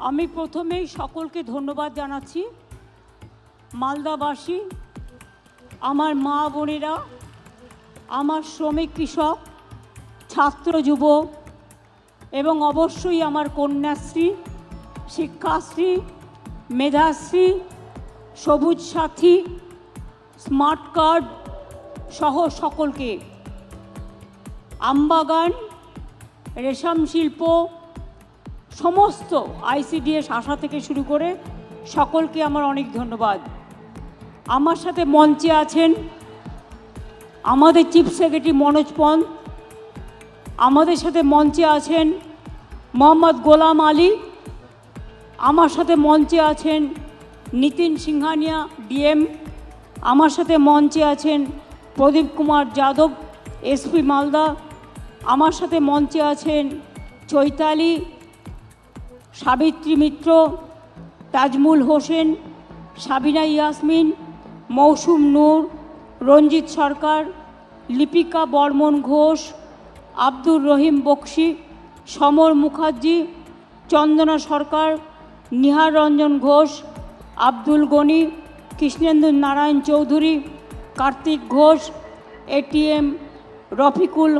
আমি প্রথমেই সকলকে ধন্যবাদ জানাচ্ছি। মালদাবাসী, আমার মা বোনেরা, আমার শ্রমিক কৃষক, ছাত্র যুব এবং অবশ্যই আমার কন্যাশ্রী, শিক্ষাশ্রী, মেধাশ্রী, সবুজ সাথী, স্মার্ট কার্ড সহ সকলকে, আমবাগান, রেশম শিল্প, সমস্ত ICDS আশা থেকে শুরু করে সকলকে আমার অনেক ধন্যবাদ। আমার সাথে মঞ্চে আছেন আমাদের চিফ সেক্রেটারি মনোজ পন্ত, আমাদের সাথে মঞ্চে আছেন মোহাম্মদ গোলাম আলী, আমার সাথে মঞ্চে আছেন নিতিন সিংহানিয়া DM, আমার সাথে মঞ্চে আছেন প্রদীপ কুমার যাদব SP মালদা, আমার সাথে মঞ্চে আছেন চৈতালি, সাবিত্রী মিত্র, তাজমুল হোসেন, সাবিনা ইয়াসমিন, মৌসুম নূর, রঞ্জিত সরকার, লিপিকা বর্মন ঘোষ, আব্দুর রহিম বক্সি, সমর মুখার্জি, চন্দনা সরকার, নিহার রঞ্জন ঘোষ, আব্দুল গনি, কৃষ্ণেন্দু নারায়ণ চৌধুরী, কার্তিক ঘোষ, ATM রফিকুল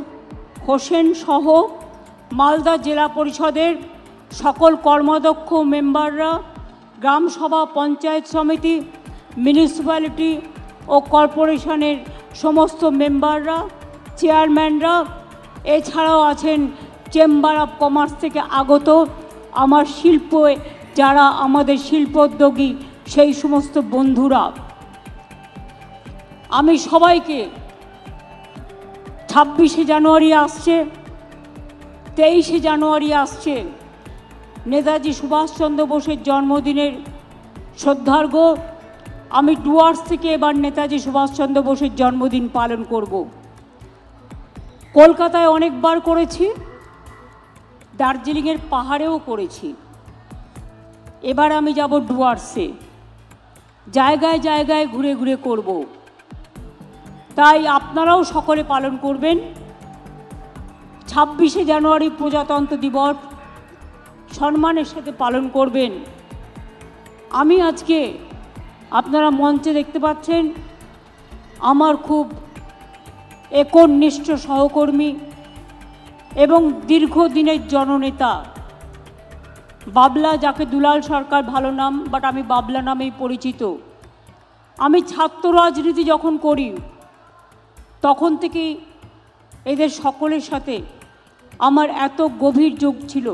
হোসেন সহ মালদা জেলা পরিষদের সকল কর্মদক্ষ মেম্বাররা, গ্রামসভা, পঞ্চায়েত সমিতি, মিউনিসিপ্যালিটি ও কর্পোরেশনের সমস্ত মেম্বাররা, চেয়ারম্যানরা, এছাড়াও আছেন চেম্বার অফ কমার্স থেকে আগত আমার শিল্পে যারা আমাদের শিল্পোদ্যোগী সেই সমস্ত বন্ধুরা, আমি সবাইকে 26শে জানুয়ারি আসছে, 23শে জানুয়ারি আসছে, নেতাজি সুভাষচন্দ্র বোসের জন্মদিনের শ্রদ্ধার্ঘ্য। আমি ডুয়ার্স থেকে এবার নেতাজি সুভাষচন্দ্র বোসের জন্মদিন পালন করব। কলকাতায় অনেকবার করেছি, দার্জিলিংয়ের পাহাড়েও করেছি, এবার আমি যাব ডুয়ার্সে, জায়গায় জায়গায় ঘুরে ঘুরে করব। তাই আপনারাও সকলে পালন করবেন। 26শে জানুয়ারি প্রজাতন্ত্র দিবস সম্মানের সাথে পালন করবেন। আমি আজকে আপনারা মঞ্চে দেখতে পাচ্ছেন আমার খুব একনিষ্ঠ সহকর্মী এবং দীর্ঘদিনের জননেতা বাবলা, যাকে দুলাল সরকার ভালো নাম, বাট আমি বাবলা নামেই পরিচিত। আমি ছাত্র রাজনীতি যখন করি তখন থেকেই এদের সকলের সাথে আমার এত গভীর যোগ ছিল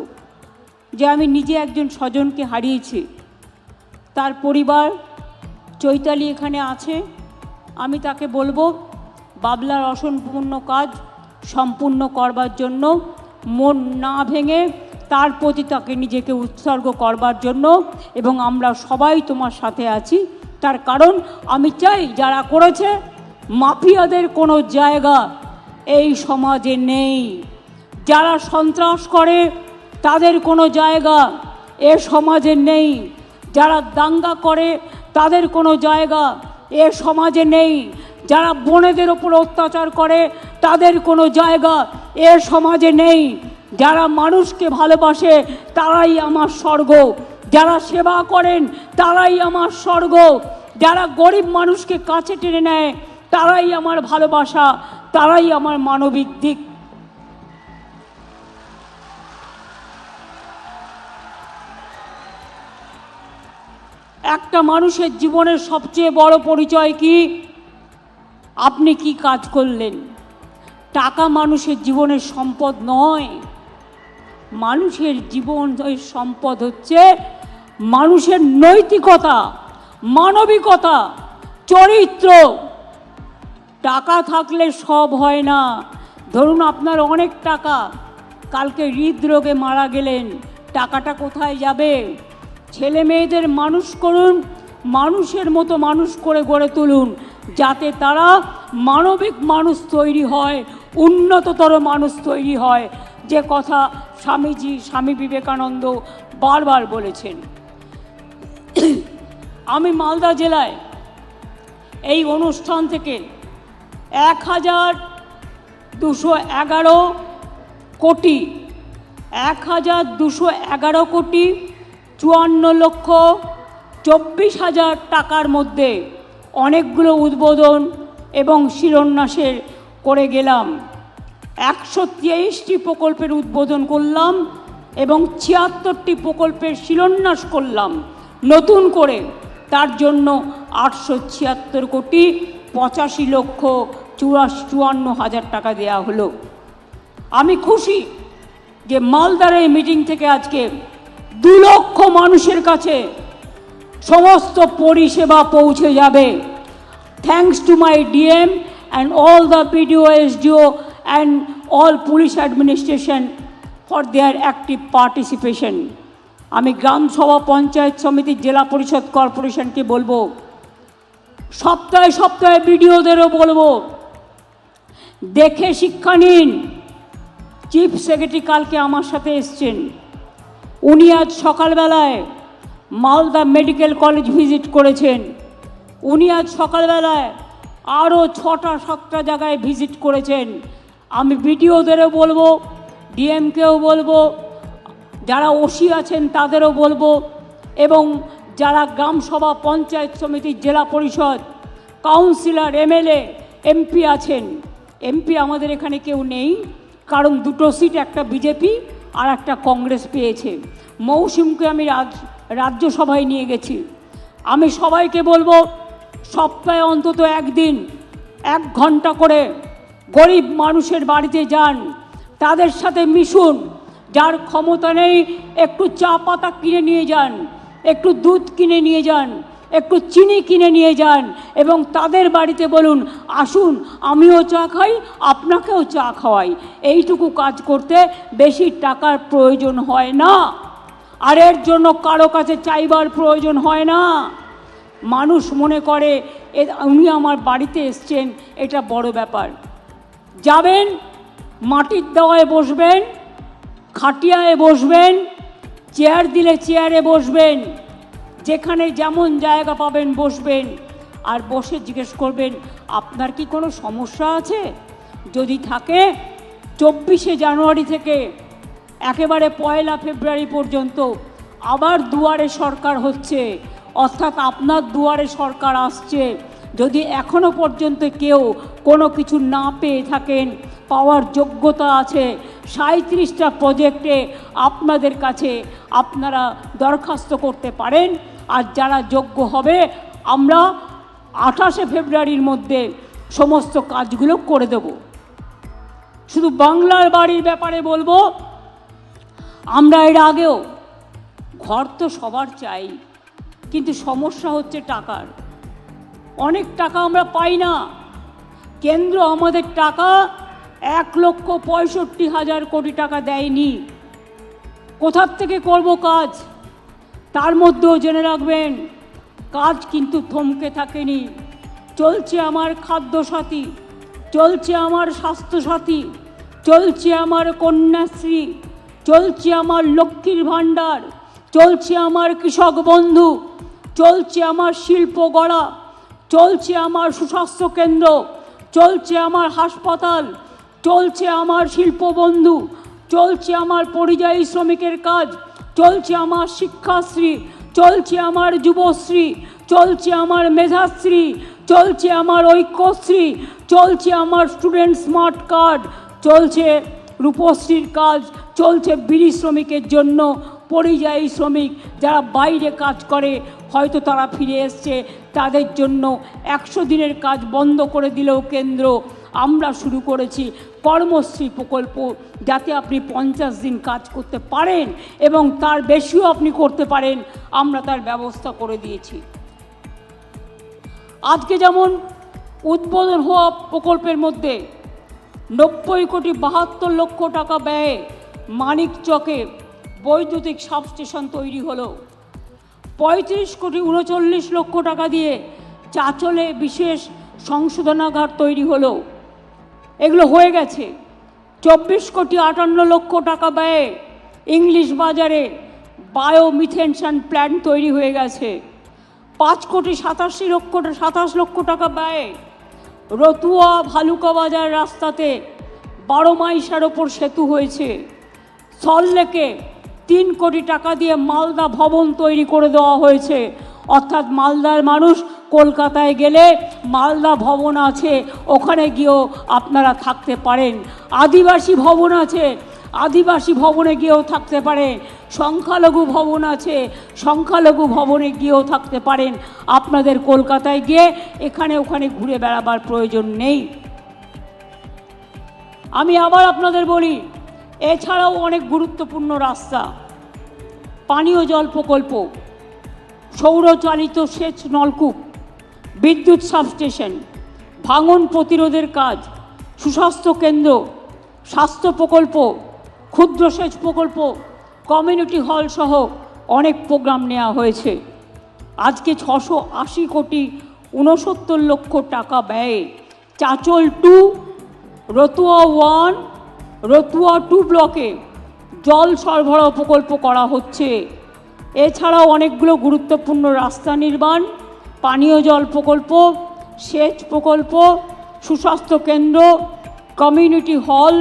যে আমি নিজে একজন স্বজনকে হারিয়েছি। তার পরিবার চৈতালি এখানে আছে, আমি তাকে বলবো বাবলার অসম্পূর্ণ কাজ সম্পূর্ণ করবার জন্য, মন না ভেঙে তার প্রতি তাকে নিজেকে উৎসর্গ করবার জন্য, এবং আমরা সবাই তোমার সাথে আছি। তার কারণ আমি চাই যারা করেছে মাফিয়াদের কোনো জায়গা এই সমাজে নেই, যারা সন্ত্রাস করে তাদের কোনো জায়গা এ সমাজে নেই, যারা দাঙ্গা করে তাদের কোনো জায়গা এ সমাজে নেই, যারা বোনেদের ওপর অত্যাচার করে তাদের কোনো জায়গা এ সমাজে নেই, যারা মানুষকে ভালোবাসে তারাই আমার স্বর্গ, যারা সেবা করেন তারাই আমার স্বর্গ, যারা গরিব মানুষকে কাছে টেনে নেয় তারাই আমার ভালোবাসা, তারাই আমার মানবিক দিক। একটা মানুষের জীবনের সবচেয়ে বড় পরিচয় কি? আপনি কি কাজ করলেন। টাকা মানুষের জীবনের সম্পদ নয়, মানুষের জীবনের সম্পদ হচ্ছে মানুষের নৈতিকতা, মানবিকতা, চরিত্র। টাকা থাকলে সব হয় না। ধরুন আপনার অনেক টাকা, কালকে হৃদরোগে মারা গেলেন, টাকাটা কোথায় যাবে? ছেলে মেয়েদের মানুষ করুন, মানুষের মতো মানুষ করে গড়ে তুলুন, যাতে তারা মানবিক মানুষ তৈরি হয়, উন্নততর মানুষ তৈরি হয়, যে কথা স্বামী বিবেকানন্দ বারবার বলেছেন। আমি মালদা জেলায় এই অনুষ্ঠান থেকে 1211 কোটি 54,24,000 টাকার মধ্যে অনেকগুলো উদ্বোধন এবং শিলান্যাসের করে গেলাম। 123টি প্রকল্পের উদ্বোধন করলাম এবং 76টি প্রকল্পের শিলান্যাস করলাম নতুন করে। তার জন্য 876,85,54,54,000 টাকা দেয়া হলো। আমি খুশি যে মালদার এই মিটিং থেকে আজকে 2 লক্ষ মানুষের কাছে সমস্ত পরিষেবা পৌঁছে যাবে। Thanks to my DM and all the BDO, SDO and all police administration for their active participation. আমি গ্রাম সভা, পঞ্চায়েত সমিতি, জেলা পরিষদ, কর্পোরেশনকে বলবো, সপ্তাহে সপ্তাহে বিডিওদেরও বলবো, দেখে শিক্ষা নিন। চিফ সেক্রেটারি কালকে আমার সাথে এসছেন, উনি আজ সকালবেলায় মালদা মেডিকেল কলেজ ভিজিট করেছেন। উনি আজ সকালবেলায় আরও 6টা-7টা জায়গায় ভিজিট করেছেন। আমি বিডিওদেরও বলবো, ডিএমকেও বলবো, যারা ওসি আছেন তাদেরও বলবো, এবং যারা গ্রাম সভা, পঞ্চায়েত সমিতি, জেলা পরিষদ, কাউন্সিলর, এমএলএ, এমপি আছেন। এমপি আমাদের এখানে কেউ নেই, কারণ 2টো সিট, একটা বিজেপি আর একটা কংগ্রেস পেয়েছে। মৌসুমকে আমি রাজ্যসভায় নিয়ে গেছি। আমি সবাইকে বলবো, সপ্তাহে অন্তত একদিন 1 ঘন্টা করে গরিব মানুষের বাড়িতে যান, তাদের সাথে মিশুন। যার ক্ষমতা নেই একটু চা পাতা কিনে নিয়ে যান, একটু দুধ কিনে নিয়ে যান, একটু চিনি কিনে নিয়ে যান, এবং তাদের বাড়িতে বলুন, আসুন আমিও চা খাই, আপনাকেও চা খাওয়াই। এইটুকু কাজ করতে বেশি টাকার প্রয়োজন হয় না, আর এর জন্য কারো কাছে চাইবার প্রয়োজন হয় না। মানুষ মনে করে উনি আমার বাড়িতে এসছেন, এটা বড় ব্যাপার। যাবেন, মাটির দেওয়ায় বসবেন, খাটিয়ায় বসবেন, চেয়ার দিলে চেয়ারে বসবেন, যেখানে যেমন জায়গা পাবেন বসবেন, আর বসে জিজ্ঞেস করবেন, আপনার কি কোনো সমস্যা আছে? যদি থাকে 24শে জানুয়ারি থেকে একেবারে 1 ফেব্রুয়ারি পর্যন্ত আবার দুয়ারে সরকার হচ্ছে, অর্থাৎ আপনার দুয়ারে সরকার আসছে। যদি এখনো পর্যন্ত কেউ কোনো কিছু না পেয়ে থাকেন, পাওয়ার যোগ্যতা আছে, 37টা প্রজেক্টে আপনাদের কাছে আপনারা দরখাস্ত করতে পারেন। আর যারা যোগ্য হবে, আমরা 28শে ফেব্রুয়ারির মধ্যে সমস্ত কাজগুলো করে দেব। শুধু বাংলার বাড়ির ব্যাপারে বলবো, আমরা এর আগেও ঘর তো সবার চাই, কিন্তু সমস্যা হচ্ছে টাকার। অনেক টাকা আমরা পাই না। কেন্দ্র আমাদের টাকা 1,65,000 কোটি টাকা দেয়নি। কোথার থেকে করব কাজ? তার মধ্যেও জেনে রাখবেন, কাজ কিন্তু থমকে থাকেনি। চলছে আমার খাদ্যসাথী, চলছে আমার স্বাস্থ্যসাথী, চলছে আমার কন্যাশ্রী, চলছে আমার লক্ষ্মীর ভাণ্ডার, চলছে আমার কৃষক বন্ধু, চলছে আমার শিল্প গড়া, চলছে আমার সুস্বাস্থ্য কেন্দ্র, চলছে আমার হাসপাতাল, চলছে আমার শিল্প বন্ধু, চলছে আমার পরিযায়ী শ্রমিকের কাজ, চলছে আমার শিক্ষাশ্রী, চলছে আমার যুবশ্রী, চলছে আমার মেধাশ্রী, চলছে আমার ঐক্যশ্রী, চলছে আমার স্টুডেন্ট স্মার্ট কার্ড, চলছে রূপশ্রীর কাজ, চলছে বিড়ি শ্রমিকের জন্য, পরিযায়ী শ্রমিক যারা বাইরে কাজ করে, হয়তো তারা ফিরে এসছে, তাদের জন্য 100 দিনের কাজ বন্ধ করে দিলেও কেন্দ্র, আমরা শুরু করেছি কর্মশ্রী প্রকল্প, যাতে আপনি 50 দিন কাজ করতে পারেন এবং তার বেশিও আপনি করতে পারেন, আমরা তার ব্যবস্থা করে দিয়েছি। আজকে যেমন উদ্বোধন হওয়া প্রকল্পের মধ্যে 90,72,00,000 টাকা ব্যয়ে মানিকচকে বৈদ্যুতিক সাবস্টেশন তৈরি হলো। 35,39,00,000 টাকা দিয়ে চাঁচলে বিশেষ সংশোধনাগার তৈরি হলো। এগুলো হয়ে গেছে। 24,58,00,000 টাকা ব্যয়ে ইংলিশ বাজারে বায়োমিথেনশন প্ল্যান্ট তৈরি হয়ে গেছে। 5,87,27,00,000 টাকা ব্যয়ে রতুয়া ভালুকা বাজার রাস্তাতে 12 মাইলের ওপর সেতু হয়েছে। সল্টলেকে 3 কোটি টাকা দিয়ে মালদা ভবন তৈরি করে দেওয়া হয়েছে। অর্থাৎ মালদার মানুষ কলকাতায় গেলে মালদা ভবন আছে, ওখানে গিয়েও আপনারা থাকতে পারেন। আদিবাসী ভবন আছে, আদিবাসী ভবনে গিয়েও থাকতে পারেন। সংখ্যালঘু ভবন আছে, সংখ্যালঘু ভবনে গিয়েও থাকতে পারেন। আপনাদের কলকাতায় গিয়ে এখানে ওখানে ঘুরে বেড়াবার প্রয়োজন নেই। আমি আবার আপনাদের বলি, এছাড়াও অনেক গুরুত্বপূর্ণ রাস্তা, পানীয় জল প্রকল্প, সৌরচালিত সেচ নলকূপ, বিদ্যুৎ সাবস্টেশন, ভাঙন প্রতিরোধের কাজ, সুস্বাস্থ্য কেন্দ্র, স্বাস্থ্য প্রকল্প, ক্ষুদ্র সেচ প্রকল্প, কমিউনিটি হল সহ অনেক প্রোগ্রাম নেওয়া হয়েছে। আজকে 680 কোটি 69 লক্ষ টাকা ব্যয়ে চাঁচল 2, রতুয়া 1, রতুয়া 2 ব্লকে জল সরবরাহ প্রকল্প করা হচ্ছে। এছাড়াও অনেকগুলো গুরুত্বপূর্ণ রাস্তা নির্মাণ, পানীয় জল প্রকল্প, সেচ প্রকল্প, সুস্বাস্থ্য কেন্দ্র, কমিউনিটি হল,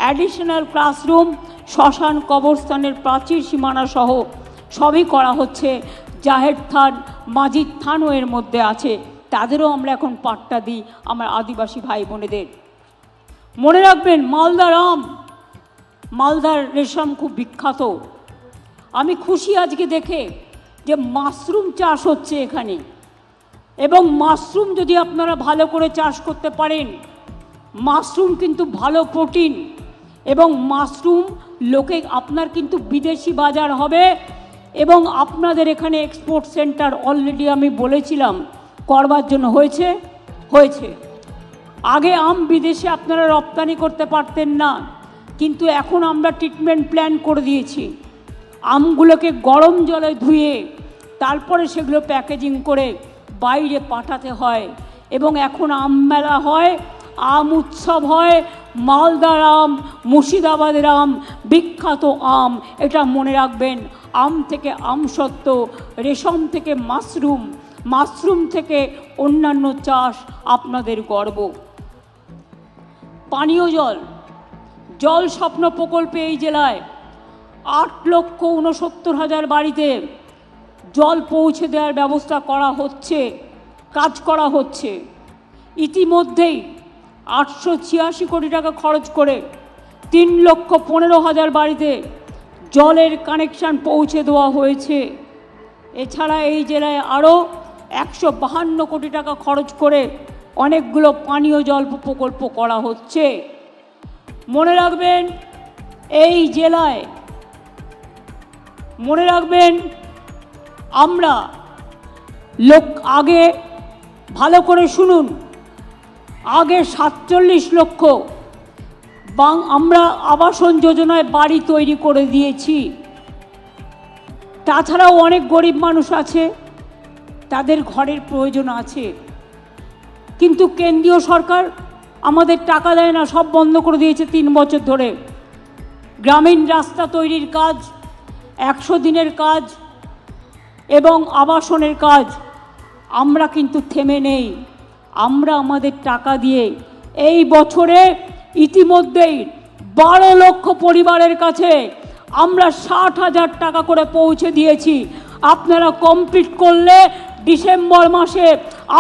অ্যাডিশনাল ক্লাসরুম, শ্মশান, কবরস্থানের প্রাচীর সীমানা সহ সবই করা হচ্ছে। জাহের থান, মাজিদ থানও এর মধ্যে আছে, তাদেরও আমরা এখন পাট্টা দিই আমার আদিবাসী ভাই বোনেদের। মনে রাখবেন, মালদার আম, মালদার রেশম খুব বিখ্যাত। আমি খুশি আজকে দেখে যে মাশরুম চাষ হচ্ছে এখানে, এবং মাশরুম যদি আপনারা ভালো করে চাষ করতে পারেন, মাশরুম কিন্তু ভালো প্রোটিন, এবং মাশরুম লোকে আপনার কিন্তু বিদেশি বাজার হবে। এবং আপনাদের এখানে এক্সপোর্ট সেন্টার অলরেডি আমি বলেছিলাম করবার জন্য হয়েছে। আগে আম বিদেশে আপনারা রপ্তানি করতে পারতেন না, কিন্তু এখন আমরা ট্রিটমেন্ট প্ল্যান করে দিয়েছি। আমগুলোকে গরম জলে ধুয়ে তারপরে সেগুলো প্যাকেজিং করে বাইরে পাঠাতে হয়। এবং এখন আম মেলা হয়, আম উৎসব হয়। মালদার আম, মুর্শিদাবাদের আম বিখ্যাত আম, এটা মনে রাখবেন। আম থেকে আমসত্ত্ব, রেশম থেকে মাশরুম, মাশরুম থেকে অন্যান্য চাষ আপনাদের গর্ব। পানীয় জল, জল স্বপ্ন প্রকল্পে এই জেলায় 8,69,000 বাড়িতে জল পৌঁছে দেওয়ার ব্যবস্থা করা হচ্ছে, কাজ করা হচ্ছে। ইতিমধ্যেই 886 কোটি টাকা খরচ করে 3,15,000 বাড়িতে জলের কানেকশান পৌঁছে দেওয়া হয়েছে। এছাড়া এই জেলায় আরও 152 কোটি টাকা খরচ করে অনেকগুলো পানীয় জল প্রকল্প করা হচ্ছে। মনে রাখবেন, এই জেলায় মনে রাখবেন, আমরা আগে ভালো করে শুনুন, আগে 47 লক্ষ আমরা আবাসন যোজনায় বাড়ি তৈরি করে দিয়েছি। তাছাড়াও অনেক গরিব মানুষ আছে, তাদের ঘরের প্রয়োজন আছে, কিন্তু কেন্দ্রীয় সরকার আমাদের টাকা দেয় না, সব বন্ধ করে দিয়েছে 3 বছর ধরে। গ্রামীণ রাস্তা তৈরির কাজ, 100 দিনের কাজ এবং আবাসনের কাজ আমরা কিন্তু থেমে নেই। আমরা আমাদের টাকা দিয়ে এই বছরে ইতিমধ্যেই 12 লক্ষ পরিবারের কাছে আমরা 60,000 টাকা করে পৌঁছে দিয়েছি। আপনারা কমপ্লিট করলে ডিসেম্বর মাসে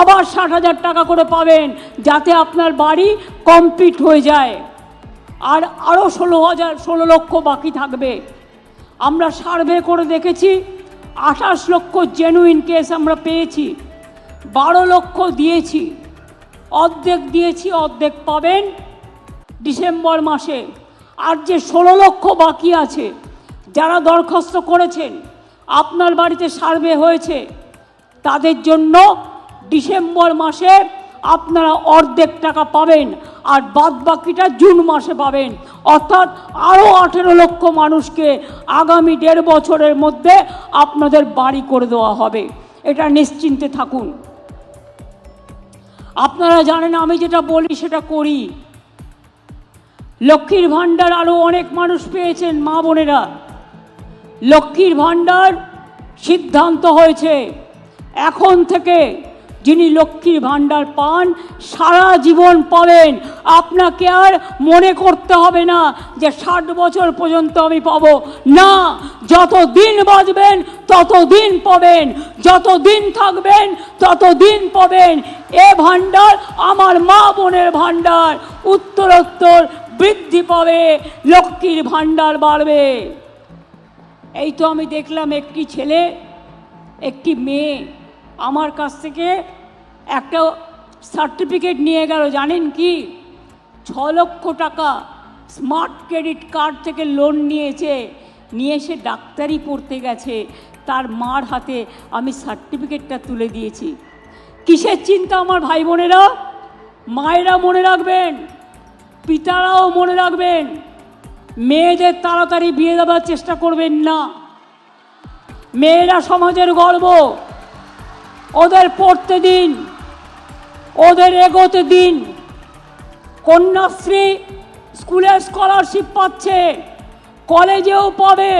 আবার 60,000 টাকা করে পাবেন, যাতে আপনার বাড়ি কমপ্লিট হয়ে যায়। আর আরও 16 লক্ষ বাকি থাকবে। আমরা সার্ভে করে দেখেছি, 28 লক্ষ জেনুইন কেস আমরা পেয়েছি, 12 লক্ষ দিয়েছি, অর্ধেক দিয়েছি, অর্ধেক পাবেন ডিসেম্বর মাসে। আর যে 16 লক্ষ বাকি আছে, যারা দরখাস্ত করেছেন, আপনার বাড়িতে সার্ভে হয়েছে, তাদের জন্য ডিসেম্বর মাসে আপনারা অর্ধেক টাকা পাবেন, আর বাদ বাকিটা জুন মাসে পাবেন। অর্থাৎ আরও 18 লক্ষ মানুষকে আগামী 1.5 বছরের মধ্যে আপনাদের বাড়ি করে দেওয়া হবে। এটা নিশ্চিন্তে থাকুন। আপনারা জানেন, আমি যেটা বলি সেটা করি। লক্ষ্মীর ভাণ্ডার আরও অনেক মানুষ পেয়েছেন, মা বোনেরা। লক্ষ্মীর ভাণ্ডার সিদ্ধান্ত হয়েছে এখন থেকে যিনি লক্ষ্মীর ভাণ্ডার পান সারা জীবন পাবেন। আপনাকে আর মনে করতে হবে না যে 60 বছর পর্যন্ত আমি পাবো না, যতদিন বাঁচবেন ততদিন পাবেন, যতদিন থাকবেন ততদিন পাবেন। এ ভাণ্ডার আমার মা বোনের ভাণ্ডার, উত্তরোত্তর বৃদ্ধি পাবে, লক্ষ্মীর ভাণ্ডার বাড়বে। এই তো আমি দেখলাম একটি ছেলে একটি মেয়ে আমার কাছ থেকে একটা সার্টিফিকেট নিয়ে গেল। জানেন কি? 6 লক্ষ টাকা স্মার্ট ক্রেডিট কার্ড থেকে লোন নিয়েছে, নিয়ে সে ডাক্তারি পড়তে গেছে। তার মার হাতে আমি সার্টিফিকেটটা তুলে দিয়েছি। কিসের চিন্তা আমার ভাই বোনেরা? মায়েরা মনে রাখবেন, পিতারাও মনে রাখবেন, মেয়েদের তাড়াতাড়ি বিয়ে দেওয়ার চেষ্টা করবেন না। মেয়েরা সমাজের গর্ব, ওদের পড়তে দিন, ওদের এগোতে দিন। কন্যাশ্রী স্কুলে স্কলারশিপ পাচ্ছে, কলেজেও পাবে,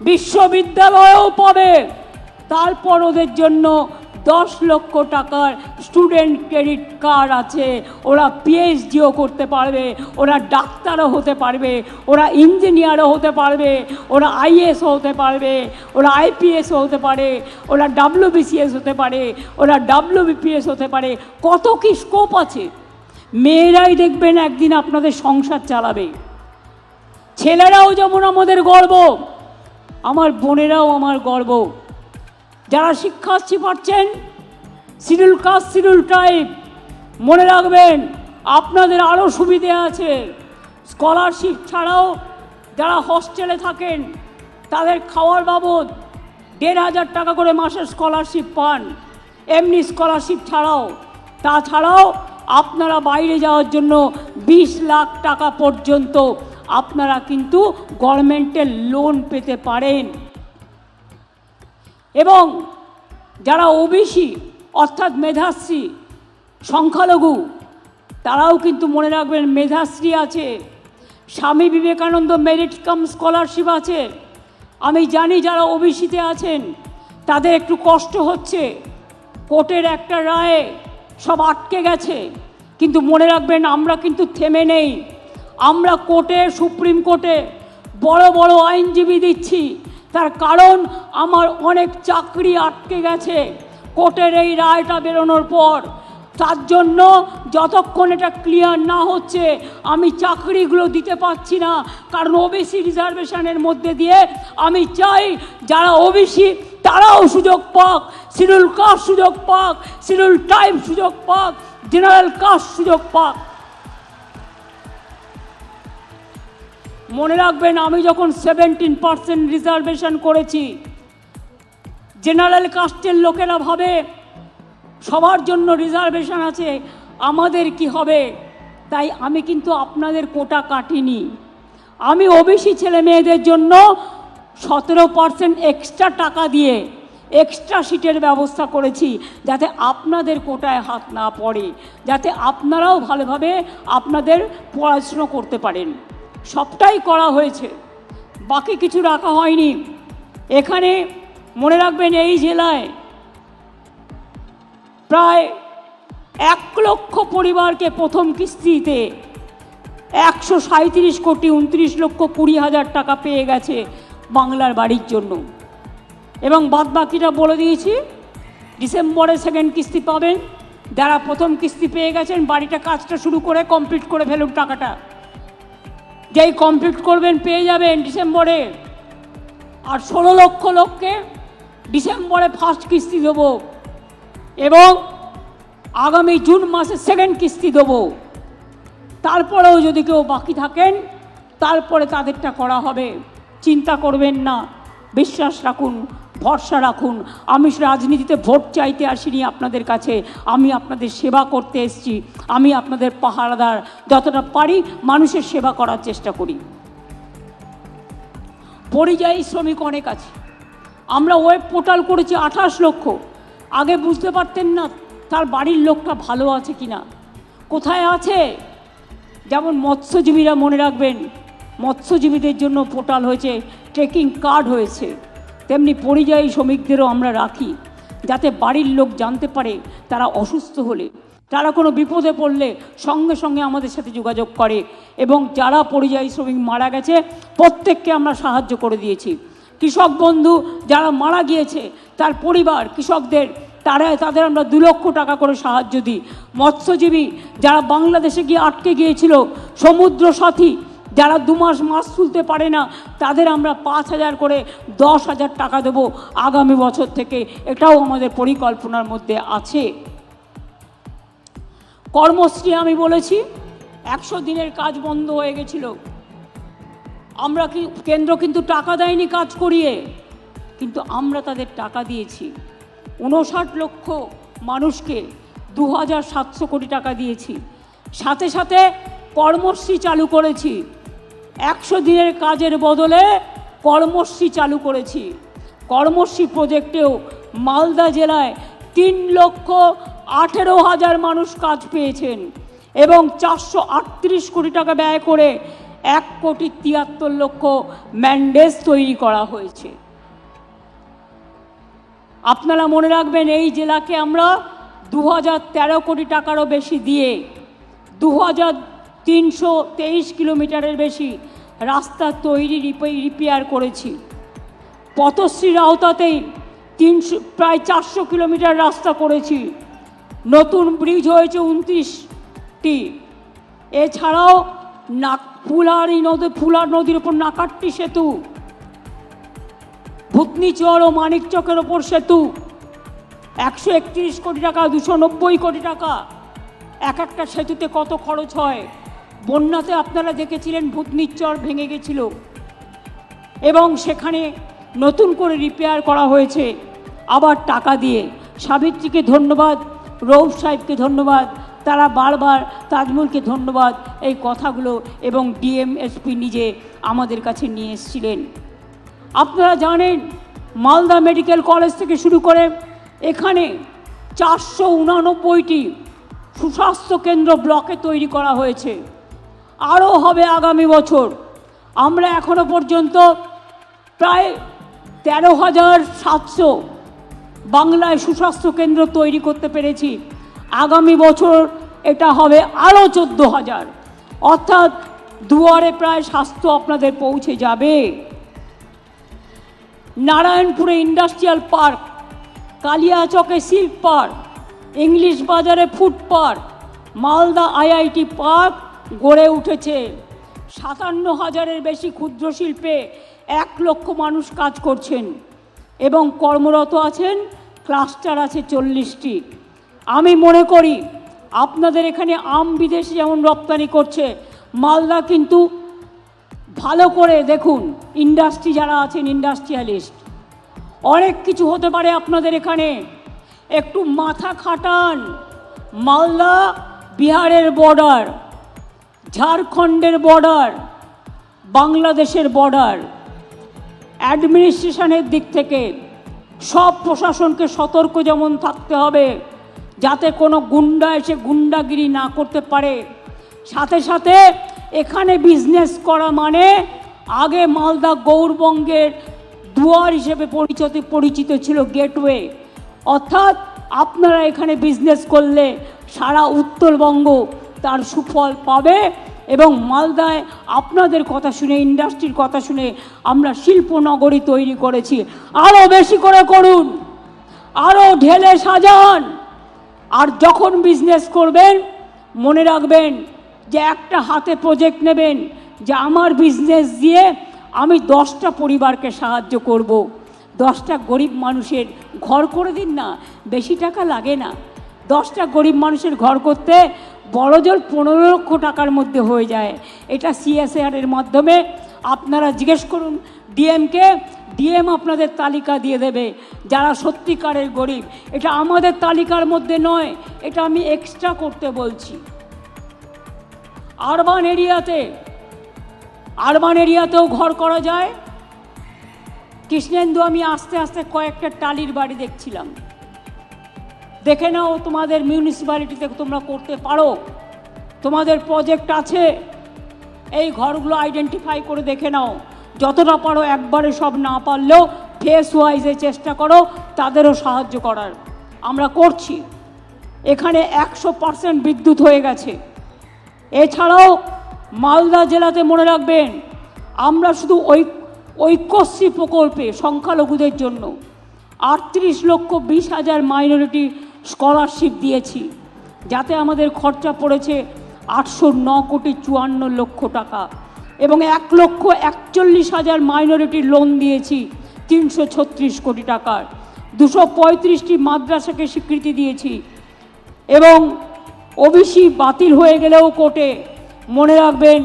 বিশ্ববিদ্যালয়েও পাবে। তারপর ওদের জন্য 10 লক্ষ টাকার স্টুডেন্ট ক্রেডিট কার্ড আছে। ওরা পিএইচডিও করতে পারবে, ওরা ডাক্তারও হতে পারবে, ওরা ইঞ্জিনিয়ারও হতে পারবে, ওরা আইএসও হতে পারবে, ওরা আইপিএসও হতে পারে, ওরা ডাব্লিউবিসিএস হতে পারে, ওরা ডাব্লিউবিপিএস হতে পারে। কত কি স্কোপ আছে। মেয়েরাই দেখবেন একদিন আপনাদের সংসার চালাবে। ছেলেরাও যেমন আমাদের গর্ব, আমার বোনেরাও আমার গর্ব। যারা শিক্ষার্থী পাচ্ছেন, শিডিউল কাস্ট শিডিউল ট্রাইব, মনে রাখবেন আপনাদের আরও সুবিধে আছে। স্কলারশিপ ছাড়াও যারা হস্টেলে থাকেন তাদের খাওয়ার বাবদ 1,500 টাকা করে মাসের স্কলারশিপ পান, এমনি স্কলারশিপ ছাড়াও। তাছাড়াও আপনারা বাইরে যাওয়ার জন্য 20 লাখ টাকা পর্যন্ত আপনারা কিন্তু গভর্নমেন্টের লোন পেতে পারেন। এবং যারা ওবিসি অর্থাৎ মেধাশ্রী, সংখ্যালঘু, তারাও কিন্তু মনে রাখবেন মেধাশ্রী আছে, Swami Vivekananda merit cum scholarship আছে। আমি জানি যারা ওবিসিতে আছেন তাদের একটু কষ্ট হচ্ছে, কোর্টের একটা রায়ে সব আটকে গেছে, কিন্তু মনে রাখবেন আমরা কিন্তু থেমে নেই। আমরা কোর্টে, সুপ্রিম কোর্টে বড় বড় আইনজীবী দিচ্ছি। তার কারণ আমার অনেক চাকরি আটকে গেছে কোর্টের এই রায়টা বেরোনোর পর। তার জন্য যতক্ষণ এটা ক্লিয়ার না হচ্ছে আমি চাকরিগুলো দিতে পারছি না। কারণ ওবিসি রিজার্ভেশনের মধ্যে দিয়ে আমি চাই যারা ওবিসি তারাও সুযোগ পাক, শিডিউল কাস্ট সুযোগ পাক, শিডিউল ট্রাইব সুযোগ পাক, জেনারেল কাস্ট সুযোগ পাক। মনে রাখবেন আমি যখন 17% রিজার্ভেশন করেছি, জেনারেল কাস্টের লোকেরা ভাবে সবার জন্য রিজার্ভেশন আছে, আমাদের কি হবে। তাই আমি কিন্তু আপনাদের কোটা কাটিনি। আমি ওবিসি ছেলে মেয়েদের জন্য 17% এক্সট্রা টাকা দিয়ে এক্সট্রা সিটের ব্যবস্থা করেছি, যাতে আপনাদের কোটায় হাত না পড়ে, যাতে আপনারাও ভালোভাবে আপনাদের পড়াশুনো করতে পারেন। সবটাই করা হয়েছে, বাকি কিছু রাখা হয়নি। এখানে মনে রাখবেন এই জেলায় প্রায় 1 লক্ষ পরিবারকে প্রথম কিস্তিতে 137,29,20,00,000 টাকা পেয়ে গেছে বাংলার বাড়ির জন্য। এবং বাদবাকিটা বলে দিয়েছি, ডিসেম্বরে সেকেন্ড কিস্তি পাবেন। যারা প্রথম কিস্তি পেয়ে গেছেন বাড়িটা কাজটা শুরু করে কমপ্লিট করে ফেলুন। টাকাটা যেই কমপ্লিট করবেন পেয়ে যাবেন ডিসেম্বরে। আর 16 লক্ষ লোককে ডিসেম্বরে ফার্স্ট কিস্তি দেবো এবং আগামী জুন মাসে সেকেন্ড কিস্তি দেবো। তারপরেও যদি কেউ বাকি থাকেন তারপরে তাদেরটা করা হবে। চিন্তা করবেন না, বিশ্বাস রাখুন, ভরসা রাখুন। আমি রাজনীতিতে ভোট চাইতে আসিনি আপনাদের কাছে, আমি আপনাদের সেবা করতে এসেছি। আমি আপনাদের পাহারাদার, যতটা পারি মানুষের সেবা করার চেষ্টা করি। পরিযায়ী শ্রমিক অনেক আছে। আমরা ওয়েব পোর্টাল করেছি 28 লক্ষ। আগে বুঝতে পারতেন না তার বাড়ির লোকটা ভালো আছে কিনা, কোথায় আছে। যেমন মৎস্যজীবীরা মনে রাখবেন, মৎস্যজীবীদের জন্য পোর্টাল হয়েছে, ট্রেকিং কার্ড হয়েছে, তেমনি পরিযায়ী শ্রমিকদেরও আমরা রাখি। যাতে বাড়ির লোক জানতে পারে তারা অসুস্থ হলে, তারা কোনো বিপদে পড়লে সঙ্গে সঙ্গে আমাদের সাথে যোগাযোগ করে। এবং যারা পরিযায়ী শ্রমিক মারা গেছে প্রত্যেককে আমরা সাহায্য করে দিয়েছি। কৃষক বন্ধু যারা মারা গিয়েছে তার পরিবার, কৃষকদের তাদের আমরা 2 লক্ষ টাকা করে সাহায্য দিই। মৎস্যজীবী যারা বাংলাদেশে গিয়ে আটকে গিয়েছিল, সমুদ্র সাথী যারা 2 মাস মাছ তুলতে পারে না, তাদের আমরা 5,000 করে 10,000 টাকা দেবো আগামী বছর থেকে। এটাও আমাদের পরিকল্পনার মধ্যে আছে। কর্মশ্রী আমি বলেছি 100 দিনের কাজ বন্ধ হয়ে গেছিল। আমরা কেন্দ্র কিন্তু টাকা দেয়নি কাজ করিয়ে, কিন্তু আমরা তাদের টাকা দিয়েছি। 59 লক্ষ মানুষকে 2,700 কোটি টাকা দিয়েছি। সাথে সাথে কর্মশ্রী চালু করেছি। 100 দিনের কাজের বদলে কর্মশ্রী চালু করেছি। কর্মশ্রী প্রজেক্টেও মালদা জেলায় 3,18,000 মানুষ কাজ পেয়েছেন এবং 438 কোটি টাকা ব্যয় করে 1,73,00,000 ম্যান্ডেজ তৈরি করা হয়েছে। আপনারা মনে রাখবেন, এই জেলাকে আমরা 2,013 কোটি টাকারও বেশি দিয়ে 2,323 কিলোমিটারের বেশি রাস্তা তৈরি রিপেয়ার করেছি। পথশ্রীর আওতাতেই প্রায় 400 কিলোমিটার রাস্তা করেছি। নতুন ব্রিজ হয়েছে 29টি। এছাড়াও ফুলার নদীর উপর নাকাট্টি সেতু, ভূতনিচর ও মানিকচকের ওপর সেতু 131 কোটি টাকা, 290 কোটি টাকা। একটা সেতুতে কত খরচ হয়। বন্যাতে আপনারা দেখেছিলেন ভূতনিচর ভেঙে গেছিল এবং সেখানে নতুন করে রিপেয়ার করা হয়েছে আবার টাকা দিয়ে। সাবিত্রীকে ধন্যবাদ, রৌফ সাহেবকে ধন্যবাদ, তারা বারবার, তাজমুলকে ধন্যবাদ, এই কথাগুলো এবং ডিএমএসপি নিজে আমাদের কাছে নিয়ে এসেছিলেন। আপনারা জানেন মালদা মেডিকেল কলেজ থেকে শুরু করে এখানে 489টি সুস্বাস্থ্য কেন্দ্র ব্লকে তৈরি করা হয়েছে। আরও হবে আগামী বছর। আমরা এখনো পর্যন্ত প্রায় 13,700 বাংলায় সুস্বাস্থ্য কেন্দ্র তৈরি করতে পেরেছি। আগামী বছর এটা হবে আরও 14,000, অর্থাৎ দুয়ারে প্রায় স্বাস্থ্য আপনাদের পৌঁছে যাবে। নারায়ণপুরে ইন্ডাস্ট্রিয়াল পার্ক, কালিয়াচকে সিল্ক পার্ক, ইংলিশ বাজারে food park, Malda IIT park গড়ে উঠেছে। 57,000-এর বেশি ক্ষুদ্র শিল্পে 1 লক্ষ মানুষ কাজ করছেন এবং কর্মরত আছেন। ক্লাস্টার আছে 40টি। আমি মনে করি আপনাদের এখানে আম বিদেশে যেমন রপ্তানি করছে, মালদা কিন্তু ভালো করে দেখুন, ইন্ডাস্ট্রি যারা আছেন, ইন্ডাস্ট্রিয়ালিস্ট, অনেক কিছু হতে পারে আপনাদের এখানে। একটু মাথা খাটান। মালদা বিহারের বর্ডার, ঝাড়খণ্ডের বর্ডার, বাংলাদেশের বর্ডার। অ্যাডমিনিস্ট্রেশনের দিক থেকে সব প্রশাসনকে সতর্ক যেমন থাকতে হবে যাতে কোনো গুন্ডা এসে গুন্ডাগিরি না করতে পারে। সাথে সাথে এখানে বিজনেস করা মানে আগে মালদা গৌরবঙ্গের দুয়ার হিসেবে পরিচিত ছিল, গেটওয়ে। অর্থাৎ আপনারা এখানে বিজনেস করলে সারা উত্তরবঙ্গ তার সুফল পাবে এবং মালদায় আপনাদের কথা শুনে, ইন্ডাস্ট্রির কথা শুনে আমরা শিল্পনগরী তৈরি করেছি। আরও বেশি করে করুন, আরও ঢেলে সাজান। আর যখন বিজনেস করবেন মনে রাখবেন যে একটা হাতে প্রজেক্ট নেবেন যে আমার বিজনেস দিয়ে আমি 10টা পরিবারকে সাহায্য করব। 10টা গরিব মানুষের ঘর করে দিন না, বেশি টাকা লাগে না। 10টা গরিব মানুষের ঘর করতে বড়জোর 15 লক্ষ টাকার মধ্যে হয়ে যায়। এটা সিএসআর-এর মাধ্যমে আপনারা জিজ্ঞেস করুন ডিএমকে, ডিএম আপনাদের তালিকা দিয়ে দেবে যারা সত্যিকারের গরিব। এটা আমাদের তালিকার মধ্যে নয়, এটা আমি এক্সট্রা করতে বলছি। আরবান এরিয়াতেও ঘর করা যায়। কৃষ্ণেন্দু, আমি আস্তে আস্তে কয়েকটা টালির বাড়ি দেখছিলাম, দেখে নাও তোমাদের মিউনিসিপ্যালিটিতে তোমরা করতে পারো, তোমাদের প্রজেক্ট আছে। এই ঘরগুলো আইডেন্টিফাই করে দেখে নাও, যতটা পারো একবারে সব না পারলেও ফেস ওয়াইজে চেষ্টা করো তাদেরও সাহায্য করার, আমরা করছি। এখানে 100% বিদ্যুৎ হয়ে গেছে। এছাড়াও মালদা জেলাতে মনে রাখবেন, আমরা শুধু ঐক্যশ্রী প্রকল্পে সংখ্যালঘুদের জন্য 38,20,000 মাইনরিটি স্কলারশিপ দিয়েছি, যাতে আমাদের খরচা পড়েছে 809,54,00,000 টাকা, এবং 1,41,000 মাইনরিটি লোন দিয়েছি 336 কোটি টাকার। 235টি মাদ্রাসাকে স্বীকৃতি দিয়েছি, এবং ওবিসি বাতিল হয়ে গেলেও কোর্টে মনে রাখবেন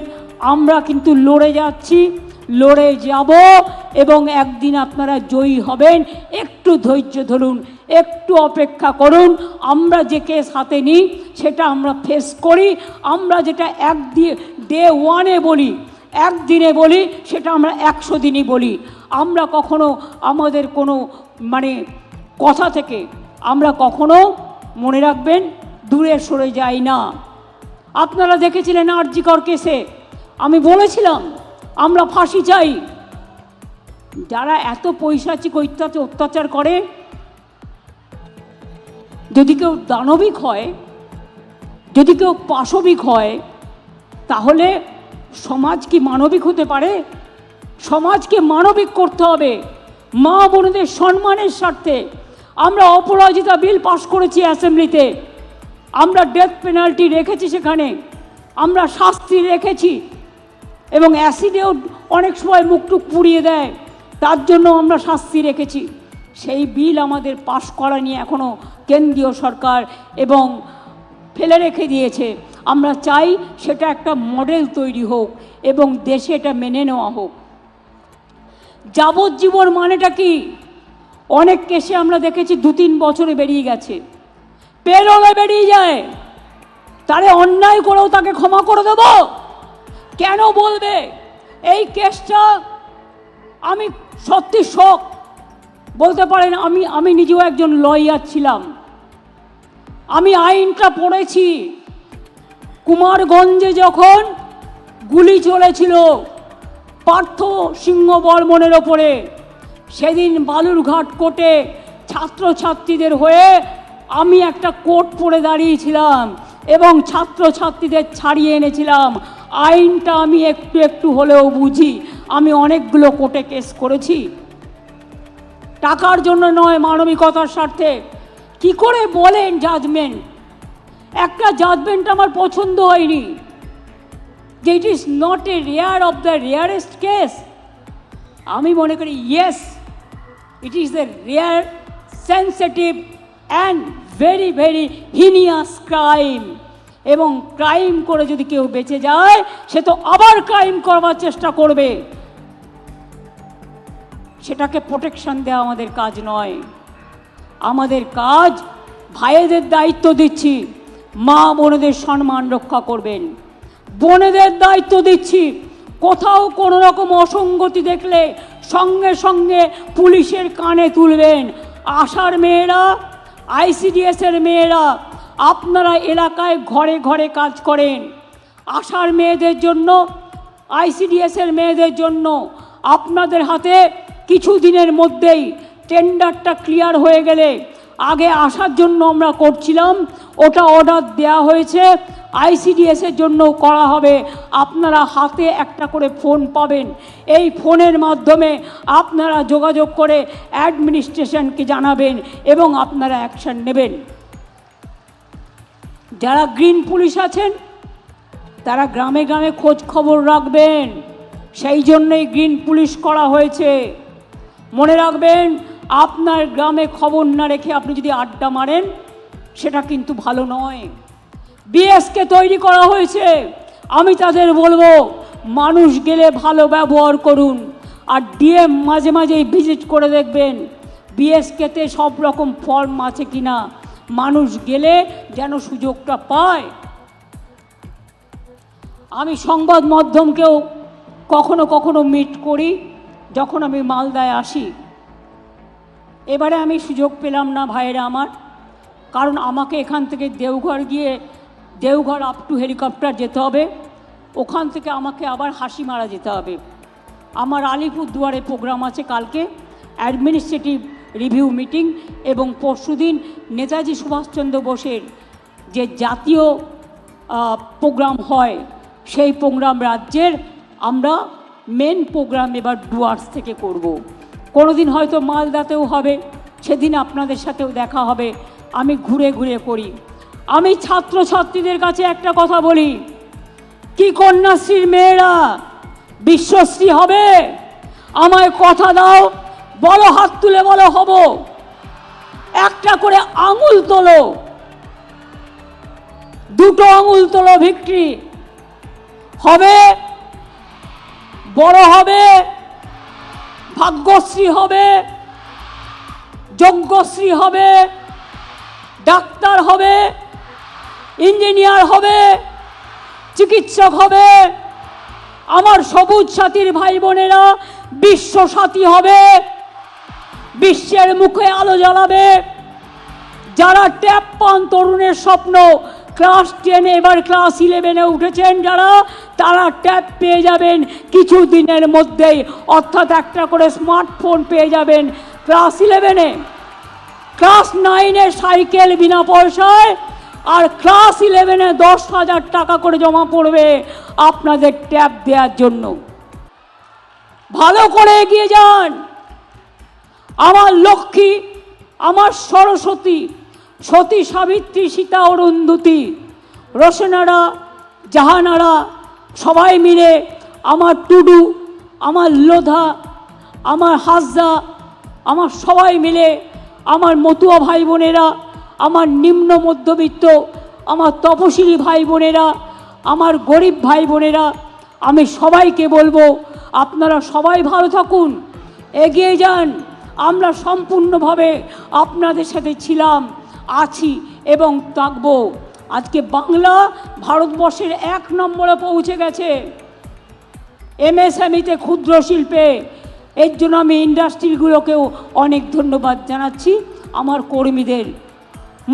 আমরা কিন্তু লড়ে যাচ্ছি, লড়ে যাব, এবং একদিন আপনারা জয়ী হবেন। একটু ধৈর্য ধরুন, একটু অপেক্ষা করুন। আমরা যে কেস হাতে নিই সেটা আমরা ফেস করি। আমরা যেটা ডে 1-এ বলি, একদিনে বলি, সেটা আমরা 100 দিনই বলি। আমরা কখনো আমাদের কোনো কথা থেকে আমরা কখনো মনে রাখবেন দূরে সরে যাই না। আপনারা দেখেছিলেন আর.জি. কর কেসে আমি বলেছিলাম আমরা ফাঁসি চাই। যারা এত পৈশাচিক অত্যাচার করে, যদি কেউ দানবিক হয়, যদি কেউ পাশবিক হয়, তাহলে সমাজ কি মানবিক হতে পারে? সমাজকে মানবিক করতে হবে। মা বোনদের সম্মানের স্বার্থে আমরা অপরাজিতা বিল পাশ করেছি অ্যাসেম্বলিতে। আমরা ডেথ পেনাল্টি রেখেছি, সেখানে আমরা শাস্তি রেখেছি, এবং অ্যাসিডেও অনেক সময় মুখটুক পুড়িয়ে দেয়, তার জন্য আমরা শাস্তি রেখেছি। সেই বিল আমাদের পাশ করা নিয়ে এখনও কেন্দ্রীয় সরকার এবং ফেলে রেখে দিয়েছে। আমরা চাই সেটা একটা মডেল তৈরি হোক এবং দেশে এটা মেনে নেওয়া হোক। যাবজ্জীবন মানেটা কি? অনেক কেসে আমরা দেখেছি 2-3 বছরে বেরিয়ে গেছে, পেরোলে বেরিয়ে যায়। তারে অন্যায় করেও তাকে ক্ষমা করে দেব? কেন বলবে? এই কেসটা আমি সত্যি শক, বলতে পারেন আমি নিজেও একজন লয়ার ছিলাম, আমি আইনটা পড়েছি। কুমারগঞ্জে যখন গুলি চলেছিল পার্থ সিংহ বর্মনের ওপরে, সেদিন বালুরঘাট কোর্টে ছাত্রছাত্রীদের হয়ে আমি একটা কোর্ট পড়ে দাঁড়িয়েছিলাম এবং ছাত্রছাত্রীদের ছাড়িয়ে এনেছিলাম। আইনটা আমি একটু একটু হলেও বুঝি। আমি অনেকগুলো কোর্টে কেস করেছি, টাকার জন্য নয়, মানবিকতার স্বার্থে। কি করে বলেন জাজমেন্ট? একটা জাজমেন্ট আমার পছন্দ হয়নি, যে it is not a rare of the rarest case. আমি মনে করি yes, it is the rare, sensitive and very very heinous crime. এবং ক্রাইম করে যদি কেউ বেঁচে যায়, সে তো আবার ক্রাইম করবার চেষ্টা করবে। সেটাকে প্রোটেকশন দেওয়া আমাদের কাজ নয়। আমাদের কাজ, ভাইদের দায়িত্ব দিচ্ছি, মা বোনেদের সম্মান রক্ষা করবেন। বোনেদের দায়িত্ব দিচ্ছি, কোথাও কোনো রকম অসঙ্গতি দেখলে সঙ্গে সঙ্গে পুলিশের কানে তুলবেন। আশার মেয়েরা, আইসিডিএসের মেয়েরা, আপনারা এলাকায় ঘরে ঘরে কাজ করেন। আশার মেয়েদের জন্য, আইসিডিএসের মেয়েদের জন্য আপনাদের হাতে কিছু দিনের মধ্যেই টেন্ডারটা ক্লিয়ার হয়ে গেলে, আগে আসার জন্য আমরা করছিলাম, ওটা অর্ডার দেওয়া হয়েছে, আইসিডিএসের জন্য করা হবে। আপনারা হাতে একটা করে ফোন পাবেন, এই ফোনের মাধ্যমে আপনারা যোগাযোগ করে অ্যাডমিনিস্ট্রেশনকে জানাবেন এবং আপনারা অ্যাকশন নেবেন। যারা গ্রিন পুলিশ আছেন তারা গ্রামে গ্রামে খোঁজ খবর রাখবেন, সেই জন্যই গ্রিন পুলিশ করা হয়েছে। মনে রাখবেন, আপনার গ্রামে খবর না রেখে আপনি যদি আড্ডা মারেন, সেটা কিন্তু ভালো নয়। বিএসকে তৈরি করা হয়েছে, আমি তাদের বলবো মানুষ গেলে ভালো ব্যবহার করুন, আর ডিএম মাঝে মাঝেই ভিজিট করে দেখবেন বিএসকেতে সব রকম ফর্ম আছে কিনা, মানুষ গেলে যেন সুযোগটা পায়। আমি সংবাদ মাধ্যমকেও কখনো কখনো মিট করি যখন আমি মালদায় আসি। এবারে আমি সুযোগ পেলাম না ভাইয়েরা আমার, কারণ আমাকে এখান থেকে দেওঘর আপ টু হেলিকপ্টার যেতে হবে, ওখান থেকে আমাকে আবার হাসিমারা যেতে হবে। আমার আলিপুরদুয়ারে প্রোগ্রাম আছে কালকে, অ্যাডমিনিস্ট্রেটিভ রিভিউ মিটিং এবং পরশুদিন নেতাজি সুভাষচন্দ্র বোসের যে জাতীয় প্রোগ্রাম হয় সেই প্রোগ্রাম রাজ্যের আমরা মেন প্রোগ্রাম এবার ডুয়ার্স থেকে করব। কোনো দিন হয়তো মালদাতেও হবে, সেদিন আপনাদের সাথেও দেখা হবে। আমি ঘুরে ঘুরে করি। আমি ছাত্রছাত্রীদের কাছে একটা কথা বলি, কি কন্যাশ্রীর মেয়েরা বিশ্বশ্রী হবে? আমায় কথা দাও, বলো, হাত তুলে বলো হব। একটা করে আঙুল তোলো, দুটো আঙুল তোলো, ভিক্টরি হবে, বড় হবে, ভাগ্যশ্রী হবে, যজ্ঞশ্রী হবে, ডাক্তার হবে, ইঞ্জিনিয়ার হবে, চিকিৎসক হবে। আমার সবুজ সাথীর ভাই বোনেরা বিশ্ব সাথী হবে, বিশ্বের মুখে আলো জ্বালাবে। যারা ট্যাপ পান তরুণের স্বপ্ন, ক্লাস 10 এবার ক্লাস 11-এ উঠেছেন যারা, তারা ট্যাব পেয়ে যাবেন কিছু দিনের মধ্যেই, অর্থাৎ একটা করে স্মার্টফোন পেয়ে যাবেন ক্লাস 11-এ। ক্লাস 9-এ সাইকেল বিনা পয়সায়, আর ক্লাস 11-এ 10,000 টাকা করে জমা পড়বে আপনাদের ট্যাব দেওয়ার জন্য। ভালো করে এগিয়ে যান। আমার লক্ষ্মী, আমার সরস্বতী, সতী, সাবিত্রী, সীতা, অরুন্ধতী, রোশনারা, জাহানারা সবাই মিলে, আমার টুডু, আমার লোধা, আমার হাসদা, আমার সবাই মিলে, আমার মতুয়া ভাই বোনেরা, আমার নিম্ন মধ্যবিত্ত, আমার তপশিলি ভাই বোনেরা, আমার গরিব ভাই বোনেরা, আমি সবাইকে বলবো আপনারা সবাই ভালো থাকুন, এগিয়ে যান। আমরা সম্পূর্ণভাবে আপনাদের সাথে ছিলাম, আছি এবং থাকব। আজকে বাংলা ভারতবর্ষের 1 নম্বরে পৌঁছে গেছে এমএসএমইতে, ক্ষুদ্র শিল্পে। এর জন্য আমি ইন্ডাস্ট্রিগুলোকেও অনেক ধন্যবাদ জানাচ্ছি, আমার কর্মীদের।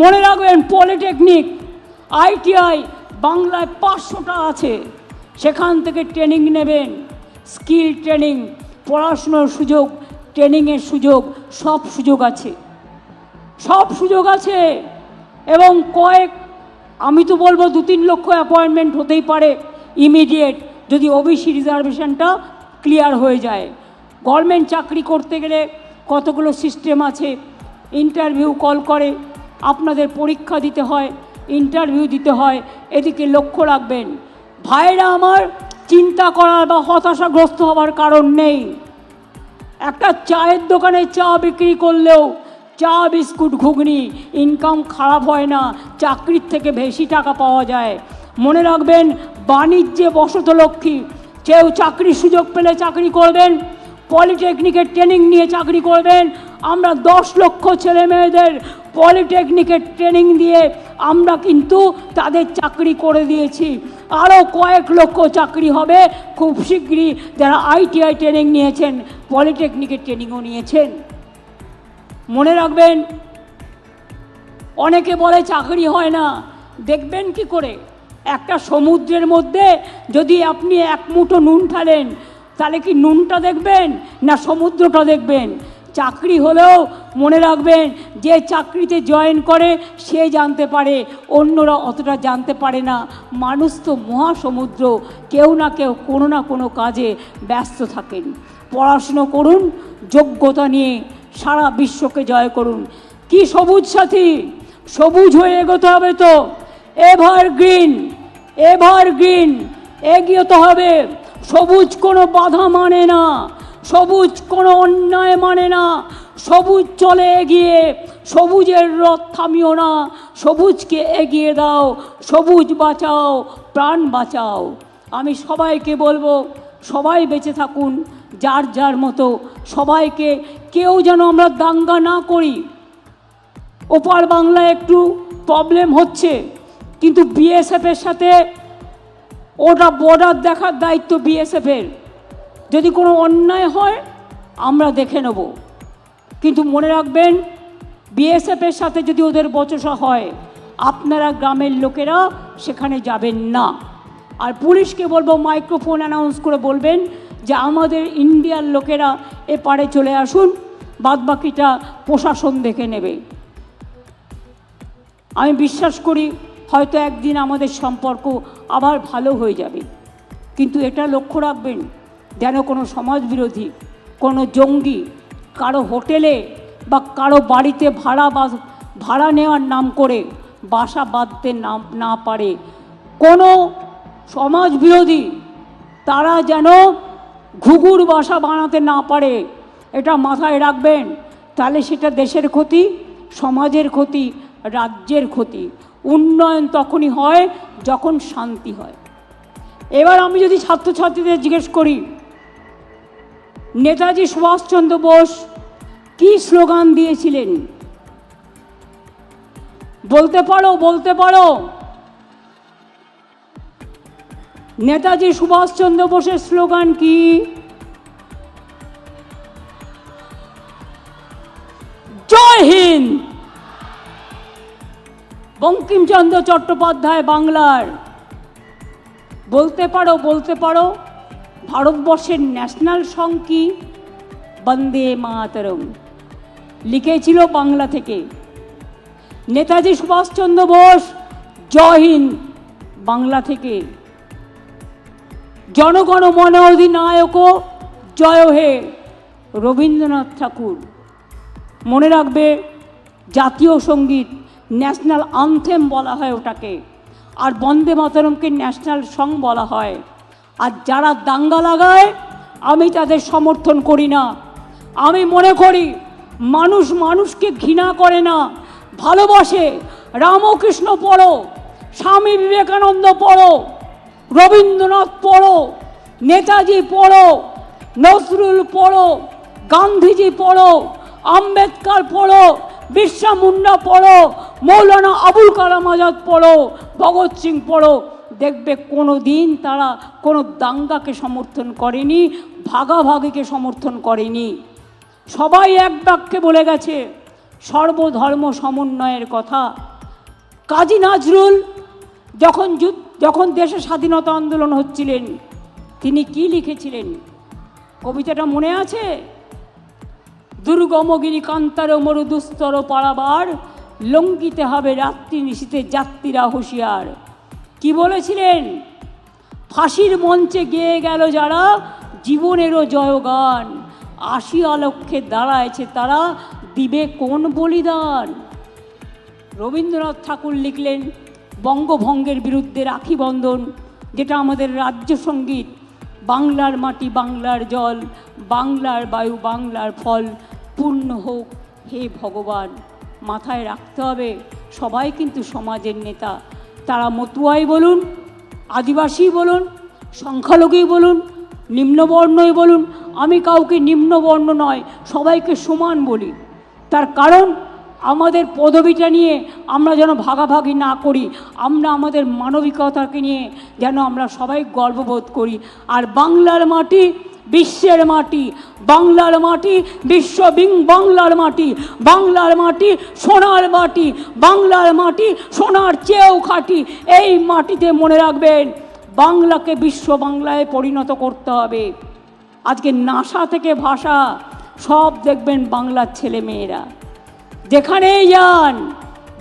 মনে রাখবেন, পলিটেকনিক, আইটিআই বাংলায় 500টা আছে, সেখান থেকে ট্রেনিং নেবেন, স্কিল ট্রেনিং, পড়াশুনোর সুযোগ, ট্রেনিংয়ের সুযোগ, সব সুযোগ আছে, সব সুযোগ আছে। এবং আমি তো বলবো 2-3 লক্ষ অ্যাপয়েন্টমেন্ট হতেই পারে ইমিডিয়েট, যদি ওবিসি রিজার্ভেশনটা ক্লিয়ার হয়ে যায়। গভর্নমেন্ট চাকরি করতে গেলে কতগুলো সিস্টেম আছে, ইন্টারভিউ কল করে, আপনাদের পরীক্ষা দিতে হয়, ইন্টারভিউ দিতে হয়, এদিকে লক্ষ্য রাখবেন। ভাইরা আমার, চিন্তা করার বা হতাশাগ্রস্ত হওয়ার কারণ নেই। একটা চায়ের দোকানে চা বিক্রি করলেও চা, বিস্কুট, ঘুগনি ইনকাম খারাপ হয় না, চাকরির থেকে বেশি টাকা পাওয়া যায়। মনে রাখবেন, বাণিজ্যে বসত লক্ষ্মী, কেউ চাকরির সুযোগ পেলে চাকরি করবেন, পলিটেকনিকের ট্রেনিং নিয়ে চাকরি করবেন। আমরা 10 লক্ষ ছেলে মেয়েদের পলিটেকনিকের ট্রেনিং দিয়ে আমরা কিন্তু তাদের চাকরি করে দিয়েছি। আরও কয়েক লক্ষ চাকরি হবে খুব শীঘ্রই, যারা আইটিআই ট্রেনিং নিয়েছেন, পলিটেকনিকের ট্রেনিংও নিয়েছেন। মনে রাখবেন, অনেকে বলে চাকরি হয় না, দেখবেন কি করে? একটা সমুদ্রের মধ্যে যদি আপনি 1 মুঠো নুন ঢালেন, তাহলে কি নুনটা দেখবেন না সমুদ্রটা দেখবেন? চাকরি হলেও মনে রাখবেন, যে চাকরিতে জয়েন করে সে জানতে পারে, অন্যরা অতটা জানতে পারে না। মানুষ তো মহাসমুদ্র, কেউ না কেউ কোনো না কোনো কাজে ব্যস্ত থাকেন। পড়াশুনো করুন, যোগ্যতা নিয়ে সারা বিশ্বকে জয় করুন। কি সবুজ সাথী, সবুজ হয়ে এগোতে হবে তো। এভারগ্রিন, এভারগ্রিন, এগিয়ে তো হবে। সবুজ কোনো বাধা মানে না, সবুজ কোনো অন্যায় মানে না, সবুজ চলে এগিয়ে, সবুজের রথ থামিও না, সবুজকে এগিয়ে দাও, সবুজ বাঁচাও, প্রাণ বাঁচাও। আমি সবাইকে বলবো, সবাই বেঁচে থাকুন যার যার মতো, সবাইকে, কেউ যেন আমরা দাঙ্গা না করি। ওপার বাংলায় একটু প্রবলেম হচ্ছে, কিন্তু বিএসএফের সাথে ওটা বর্ডার দেখার দায়িত্ব বিএসএফের। যদি কোনো অন্যায় হয় আমরা দেখে নেব, কিন্তু মনে রাখবেন, বিএসএফের সাথে যদি ওদের বচসা হয়, আপনারা গ্রামের লোকেরা সেখানে যাবেন না। আর পুলিশকে বলবো, মাইক্রোফোন অ্যানাউন্স করে বলবেন যে আমাদের ইন্ডিয়ার লোকেরা এপারে চলে আসুন, বাদবাকিটা প্রশাসন দেখে নেবে। আমি বিশ্বাস করি হয়তো একদিন আমাদের সম্পর্ক আবার ভালো হয়ে যাবে, কিন্তু এটা লক্ষ্য রাখবেন যেন কোনো সমাজবিরোধী, কোনো জঙ্গি কারো হোটেলে বা কারো বাড়িতে ভাড়া নেওয়ার নাম করে বাসা বাঁধতে না পারে। কোনো সমাজবিরোধী তারা যেন ঘুঘুর বাসা বানাতে না পারে, এটা মাথায় রাখবেন। তাহলে সেটা দেশের ক্ষতি, সমাজের ক্ষতি, রাজ্যের ক্ষতি। উন্নয়ন তখনই হয় যখন শান্তি হয়। এবার আমি যদি ছাত্রছাত্রীদের জিজ্ঞেস করি, নেতাজি সুভাষচন্দ্র বোস কি স্লোগান দিয়েছিলেন? বলতে পারো? নেতাজি সুভাষচন্দ্র বোসের স্লোগান কি? জয় হিন্দ। বঙ্কিমচন্দ্র চট্টোপাধ্যায় বাংলার। বলতে পারো? ভারতবর্ষের ন্যাশনাল সং কি? বন্দে মাতরম। লিখেছিল বাংলা থেকে। নেতাজি সুভাষচন্দ্র বোস জয় হিন্দ বাংলা থেকে। জনগণ মন অধিনায়ক জয় হে রবীন্দ্রনাথ ঠাকুর। মনে রাখবে, জাতীয় সঙ্গীত ন্যাশনাল আনথেম বলা হয় ওটাকে, আর বন্দে মাতরমকে ন্যাশনাল সং বলা হয়। আর যারা দাঙ্গা লাগায় আমি তাদের সমর্থন করি না। আমি মনে করি মানুষ মানুষকে ঘৃণা করে না, ভালোবাসে। রামকৃষ্ণ পড়ো, স্বামী বিবেকানন্দ পড়ো, রবীন্দ্রনাথ পড়ো, নেতাজি পড়ো, নজরুল পড়ো, গান্ধীজি পড়ো, আম্বেদকর পড়ো, বিরসা মুন্ডা পড়ো, মৌলানা আবুল কালাম আজাদ পড়ো, ভগৎ সিং পড়ো। দেখবে কোনো দিন তারা কোনো দাঙ্গাকে সমর্থন করেনি, ভাগাভাগিকে সমর্থন করেনি। সবাই এক বাক্যে বলে গেছে সর্বধর্ম সমন্বয়ের কথা। কাজী নজরুল যখন দেশে স্বাধীনতা আন্দোলন হচ্ছিলেন, তিনি কি লিখেছিলেন? কবিতাটা মনে আছে? দুর্গমগিরি কান্তার মরু দুস্তর পারাবার, লঙ্ঘিতে হবে রাত্রি নিশীতে যাত্রীরা হুঁশিয়ার। কি বলেছিলেন? ফাঁসির মঞ্চে গেয়ে গেল যারা জীবনেরও জয়গান, আসিয়া লক্ষ্যে দাঁড়ায়ছে তারা দিবে কোন বলিদান। রবীন্দ্রনাথ ঠাকুর লিখলেন বঙ্গভঙ্গের বিরুদ্ধে রাখি বন্ধন, যেটা আমাদের রাজ্য সঙ্গীত। বাংলার মাটি বাংলার জল, বাংলার বায়ু বাংলার ফল, পূর্ণ হোক হে ভগবান। মাথায় রাখতে হবে সবাই কিন্তু সমাজের নেতা। তারা মতুয়াই বলুন, আদিবাসী বলুন, সংখ্যালঘুই বলুন, নিম্নবর্ণই বলুন। আমি কাউকে নিম্নবর্ণ নয়, সবাইকে সমান বলি। তার কারণ আমাদের পদবিটা নিয়ে আমরা যেন ভাগাভাগি না করি, আমরা আমাদের মানবিকতাকে নিয়ে যেন আমরা সবাই গর্ববোধ করি। আর বাংলার মাটি বিশ্বের মাটি, বাংলার মাটি বাংলার মাটি, বাংলার মাটি সোনার মাটি, বাংলার মাটি সোনার চেয়েও খাঁটি। এই মাটিতে মনে রাখবেন বাংলাকে বিশ্ব বাংলায় পরিণত করতে হবে। আজকে নাসা থেকে ভাষা সব দেখবেন বাংলার ছেলে মেয়েরা। যেখানেই যান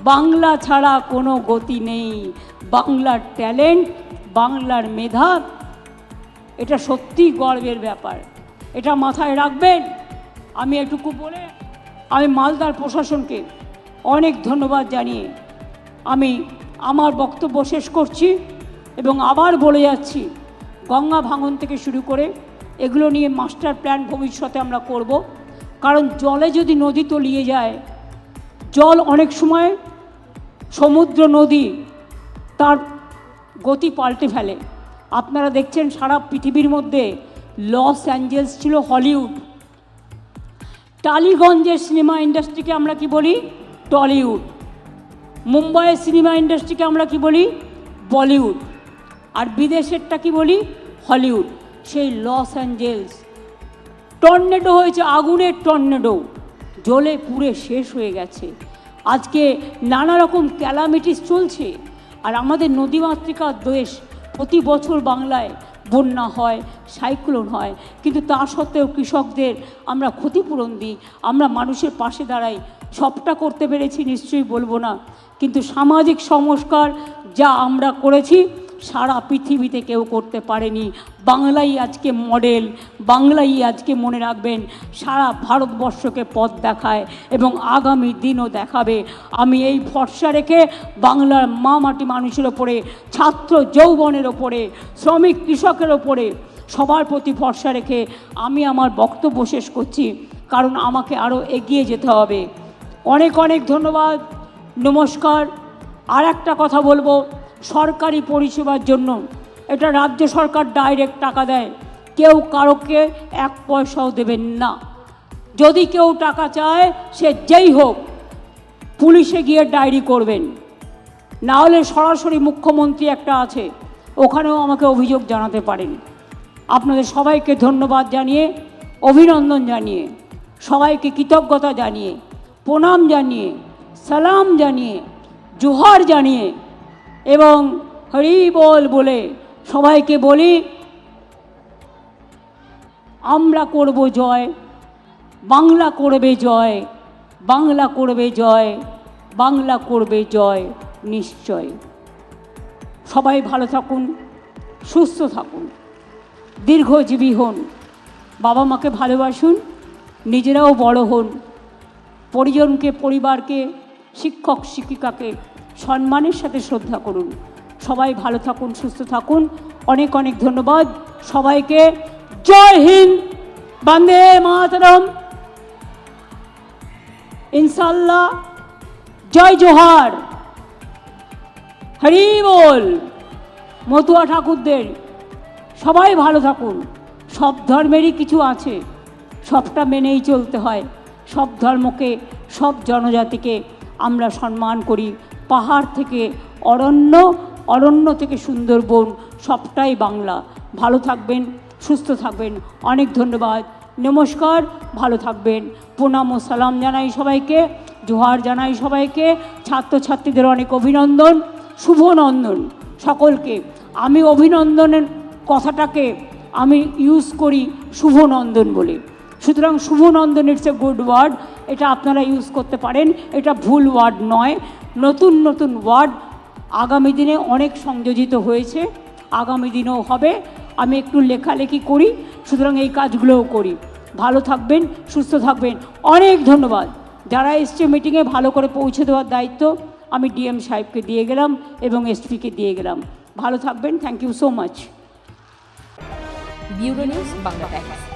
বাংলা ছাড়া কোনো গতি নেই। বাংলার ট্যালেন্ট, বাংলার মেধা, এটা সত্যি গর্বের ব্যাপার। এটা মাথায় রাখবেন। আমি এটুকু বলে আমি মালদার প্রশাসনকে অনেক ধন্যবাদ জানিয়ে আমি আমার বক্তব্য শেষ করছি এবং আবার বলে যাচ্ছি, গঙ্গা ভাঙন থেকে শুরু করে এগুলো নিয়ে মাস্টার প্ল্যান ভবিষ্যতে আমরা করব। কারণ জলে যদি নদী তলিয়ে যায়, জল অনেক সময় সমুদ্র নদী তার গতি পাল্টে ফেলে। আপনারা দেখছেন সারা পৃথিবীর মধ্যে লস অ্যাঞ্জেলস ছিল হলিউড, টালিগঞ্জের সিনেমা ইন্ডাস্ট্রিকে আমরা কি বলি? টলিউড। মুম্বাইয়ের সিনেমা ইন্ডাস্ট্রিকে আমরা কি বলি? বলিউড। আর বিদেশেরটা কি বলি? হলিউড। সেই লস অ্যাঞ্জেলস টর্নেডো হয়েছে, আগুনের টর্নেডো, জ্বলে পুড়ে শেষ হয়ে গেছে। আজকে নানা রকম ক্যালামিটিস চলছে। আর আমাদের নদীমাতৃকার দেশ, প্রতি বছর বাংলায় বন্যা হয়, সাইক্লোন হয়, কিন্তু তা সত্ত্বেও কৃষকদের আমরা ক্ষতিপূরণ দিই, আমরা মানুষের পাশে দাঁড়াই। সবটা করতে পেরেছি নিশ্চয়ই বলবো না, কিন্তু সামাজিক সংস্কার যা আমরা করেছি সারা পৃথিবীতে কেউ করতে পারেনি। বাংলাই আজকে মডেল, বাংলাই আজকে মনে রাখবেন সারা ভারতবর্ষকে পথ দেখায় এবং আগামী দিনও দেখাবে। আমি এই ভরসা রেখে বাংলার মা মাটি মানুষের ওপরে, ছাত্র যৌবনের ওপরে, শ্রমিক কৃষকের ওপরে সবার প্রতি ভরসা রেখে আমি আমার বক্তব্য শেষ করছি, কারণ আমাকে আরও এগিয়ে যেতে হবে। অনেক অনেক ধন্যবাদ, নমস্কার। আর একটা কথা বলবো, সরকারি পরিষেবার জন্য এটা রাজ্য সরকার ডাইরেক্ট টাকা দেয়, কেউ কারোকে এক পয়সাও দেবেন না। যদি কেউ টাকা চায় সে যেই হোক পুলিশে গিয়ে ডায়েরি করবেন, না হলে সরাসরি মুখ্যমন্ত্রী একটা আছে, ওখানেও আমাকে অভিযোগ জানাতে পারেন। আপনাদের সবাইকে ধন্যবাদ জানিয়ে, অভিনন্দন জানিয়ে, সবাইকে কৃতজ্ঞতা জানিয়ে, প্রণাম জানিয়ে, সালাম জানিয়ে, জোহার জানিয়ে এবং হরি বল বলে সবাইকে বলি, আমরা করব জয়, বাংলা করবে জয়, বাংলা করবে জয়, বাংলা করবে জয় নিশ্চয়। সবাই ভালো থাকুন, সুস্থ থাকুন, দীর্ঘজীবী হন, বাবা মাকে ভালোবাসুন, নিজেরাও বড় হন, পরিজনকে, পরিবারকে, শিক্ষক শিক্ষিকাকে সম্মানের সাথে শ্রদ্ধা করুন। সবাই ভালো থাকুন, সুস্থ থাকুন। অনেক অনেক ধন্যবাদ সবাইকে। জয় হিন্দ, বন্দে মাতরম, ইনশাআল্লাহ, জয় জোহার, হরি বল। মতুয়া ঠাকুরদের সবাই ভালো থাকুন। সব ধর্মেরই কিছু আছে, সবটা মেনেই চলতে হয়। সব ধর্মকে, সব জনজাতিকে আমরা সম্মান করি। পাহাড় থেকে অরণ্য, অরণ্য থেকে সুন্দরবন, সবটাই বাংলা। ভালো থাকবেন, সুস্থ থাকবেন। অনেক ধন্যবাদ, নমস্কার, ভালো থাকবেন। প্রণাম ও সালাম জানাই সবাইকে, জোহার জানাই সবাইকে। ছাত্রছাত্রীদের অনেক অভিনন্দন, শুভনন্দন সকলকে। আমি অভিনন্দনের কথাটাকে আমি ইউজ করি শুভনন্দন বলে, সুতরাং শুভনন্দন ইটস এ গুড ওয়ার্ড, এটা আপনারা ইউজ করতে পারেন, এটা ভুল ওয়ার্ড নয়। নতুন নতুন ওয়ার্ড আগামী দিনে অনেক সংযোজিত হয়েছে, আগামী দিনেও হবে। আমি একটু লেখালেখি করি, সুতরাং এই কাজগুলোও করি। ভালো থাকবেন, সুস্থ থাকবেন। অনেক ধন্যবাদ। যারা এসছে মিটিংয়ে ভালো করে পৌঁছে দেওয়ার দায়িত্ব আমি ডিএম সাহেবকে দিয়ে গেলাম এবং এসপিকে দিয়ে গেলাম। ভালো থাকবেন, thank you so much. Bureau news Bangla Times.